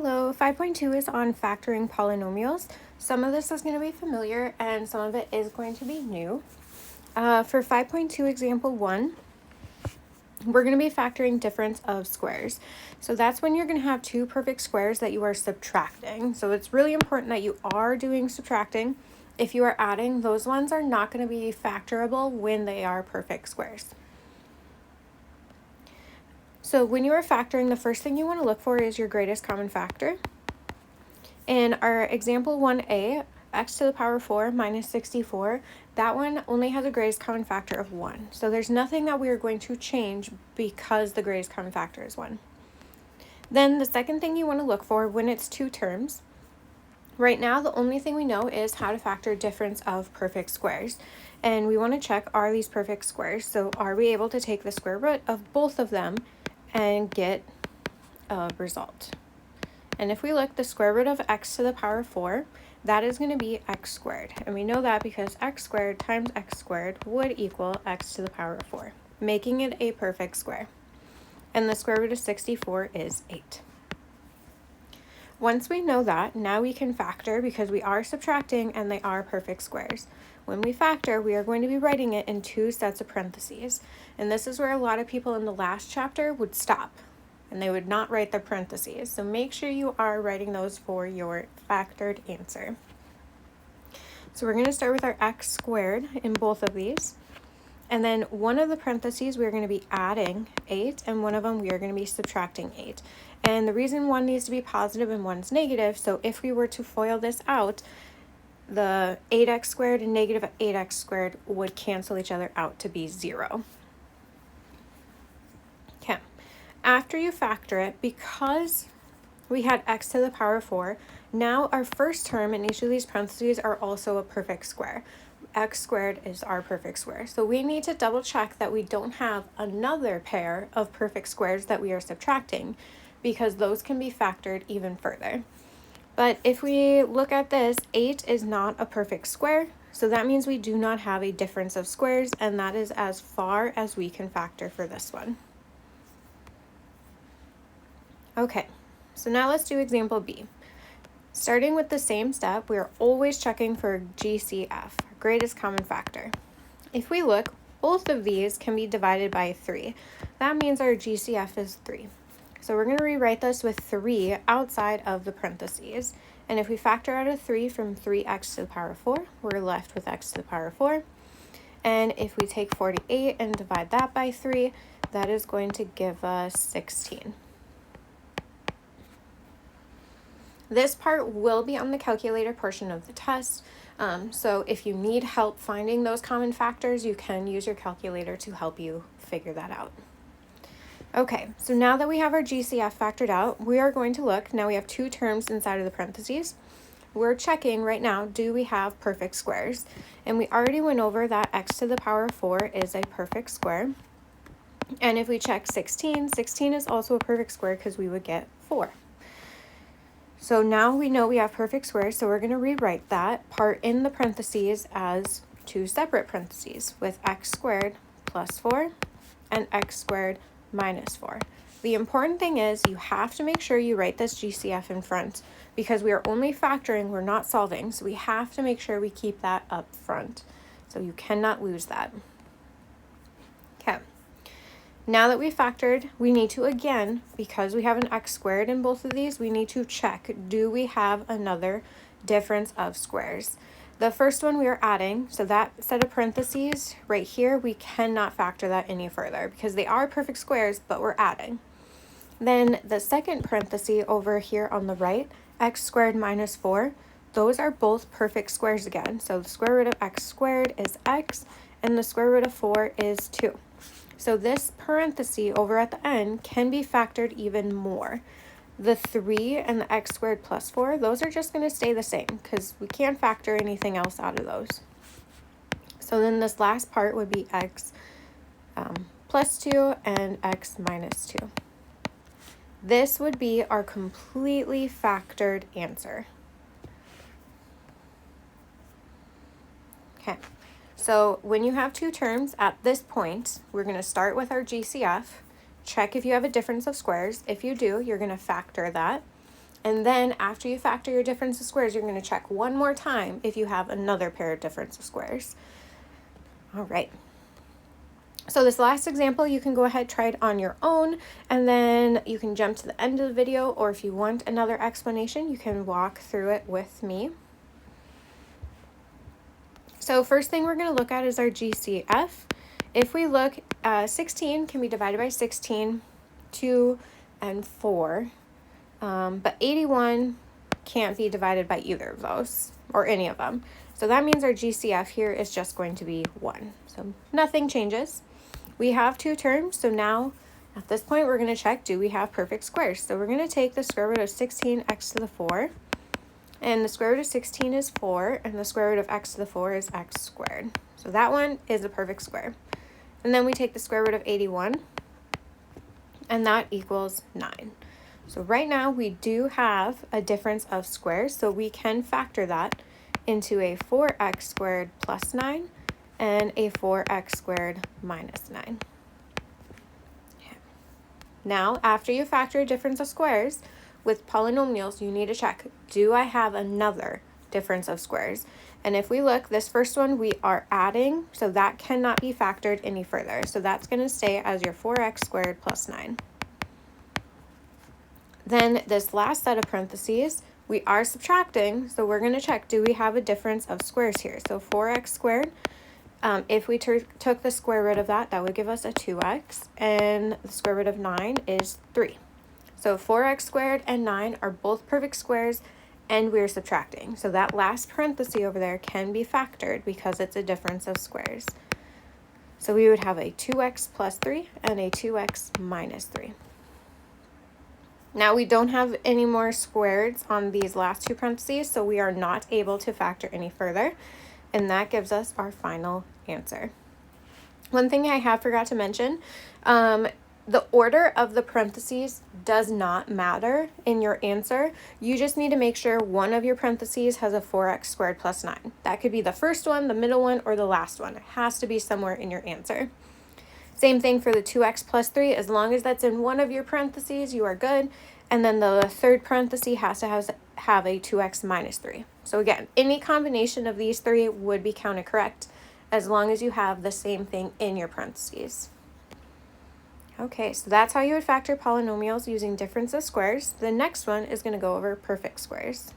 Hello, 5.2 is on factoring polynomials. Some of this is going to be familiar and some of it is going to be new. For 5.2 example 1, we're going to be factoring difference of squares. So that's when you're going to have two perfect squares that you are subtracting. So it's really important that you are doing subtracting. If you are adding, those ones are not going to be factorable when they are perfect squares. So when you are factoring, the first thing you want to look for is your greatest common factor. In our example 1a, x to the power 4 minus 64, that one only has a greatest common factor of 1. So there's nothing that we are going to change because the greatest common factor is 1. Then the second thing you want to look for when it's two terms, right now the only thing we know is how to factor difference of perfect squares. And we want to check, are these perfect squares? So are we able to take the square root of both of them and get a result? And if we look, the square root of x to the power 4, that is going to be x squared. And we know that because x squared times x squared would equal x to the power of 4, making it a perfect square. And the square root of 64 is 8. Once we know that, now we can factor because we are subtracting and they are perfect squares. When we factor, we are going to be writing it in two sets of parentheses. And this is where a lot of people in the last chapter would stop. And they would not write the parentheses. So make sure you are writing those for your factored answer. So we're going to start with our x squared in both of these. And then one of the parentheses we're going to be adding 8, and one of them we are going to be subtracting 8. And the reason one needs to be positive and one's negative, so if we were to FOIL this out, the 8x squared and negative 8x squared would cancel each other out to be 0. Okay. After you factor it, because we had x to the power 4, now our first term in each of these parentheses are also a perfect square. X squared is our perfect square. So we need to double check that we don't have another pair of perfect squares that we are subtracting, because those can be factored even further. But if we look at this, 8 is not a perfect square, so that means we do not have a difference of squares, and that is as far as we can factor for this one. Okay, so now let's do example B. Starting with the same step, we are always checking for GCF, greatest common factor. If we look, both of these can be divided by 3. That means our GCF is 3. So we're going to rewrite this with 3 outside of the parentheses. And if we factor out a 3 from 3x to the power 4, we're left with x to the power 4. And if we take 48 and divide that by 3, that is going to give us 16. This part will be on the calculator portion of the test, so if you need help finding those common factors, you can use your calculator to help you figure that out. Okay, so now that we have our GCF factored out, we are going to look. Now we have two terms inside of the parentheses. We're checking right now, do we have perfect squares? And we already went over that x to the power 4 is a perfect square. And if we check 16, 16 is also a perfect square because we would get 4. So now we know we have perfect squares, so we're going to rewrite that part in the parentheses as two separate parentheses with x squared plus 4 and x squared minus 4. The important thing is you have to make sure you write this GCF in front because we are only factoring, we're not solving, so we have to make sure we keep that up front. So you cannot lose that. Okay. Now that we factored, we need to, again, because we have an x squared in both of these, we need to check, do we have another difference of squares? The first one we are adding, so that set of parentheses right here, we cannot factor that any further because they are perfect squares, but we're adding. Then the second parenthesis over here on the right, x squared minus 4, those are both perfect squares again. So the square root of x squared is x, and the square root of 4 is 2. So this parenthesis over at the end can be factored even more. The 3 and the x squared plus 4, those are just going to stay the same because we can't factor anything else out of those. So then this last part would be x plus 2 and x minus 2. This would be our completely factored answer. Okay. So when you have two terms at this point, we're going to start with our GCF, check if you have a difference of squares. If you do, you're going to factor that. And then after you factor your difference of squares, you're going to check one more time if you have another pair of difference of squares. All right. So this last example, you can go ahead, try it on your own, and then you can jump to the end of the video, or if you want another explanation, you can walk through it with me. So first thing we're going to look at is our GCF. If we look, 16 can be divided by 16, 2, and 4, but 81 can't be divided by either of those, or any of them. So that means our GCF here is just going to be 1. So nothing changes. We have two terms, so now at this point we're going to check, do we have perfect squares? So we're going to take the square root of 16x to the 4, and the square root of 16 is 4, and the square root of x to the 4 is x squared. So that one is a perfect square. And then we take the square root of 81, and that equals 9. So right now we do have a difference of squares, so we can factor that into a 4x squared plus 9 and a 4x squared minus 9. Now, after you factor a difference of squares, with polynomials, you need to check, do I have another difference of squares? And if we look, this first one we are adding, so that cannot be factored any further. So that's going to stay as your 4x squared plus 9. Then this last set of parentheses, we are subtracting, so we're going to check, do we have a difference of squares here? So 4x squared, if we took the square root of that, that would give us a 2x, and the square root of 9 is 3. So 4x squared and 9 are both perfect squares, and we're subtracting. So that last parenthesis over there can be factored because it's a difference of squares. So we would have a 2x plus 3 and a 2x minus 3. Now we don't have any more squares on these last two parentheses, so we are not able to factor any further, and that gives us our final answer. One thing I have forgot to mention, the order of the parentheses does not matter in your answer. You just need to make sure one of your parentheses has a 4x squared plus 9. That could be the first one, the middle one, or the last one. It has to be somewhere in your answer. Same thing for the 2x plus 3. As long as that's in one of your parentheses, you are good. And then the third parenthesis has to have a 2x minus 3. So again, any combination of these three would be counted correct as long as you have the same thing in your parentheses. Okay, so that's how you would factor polynomials using difference of squares. The next one is going to go over perfect squares.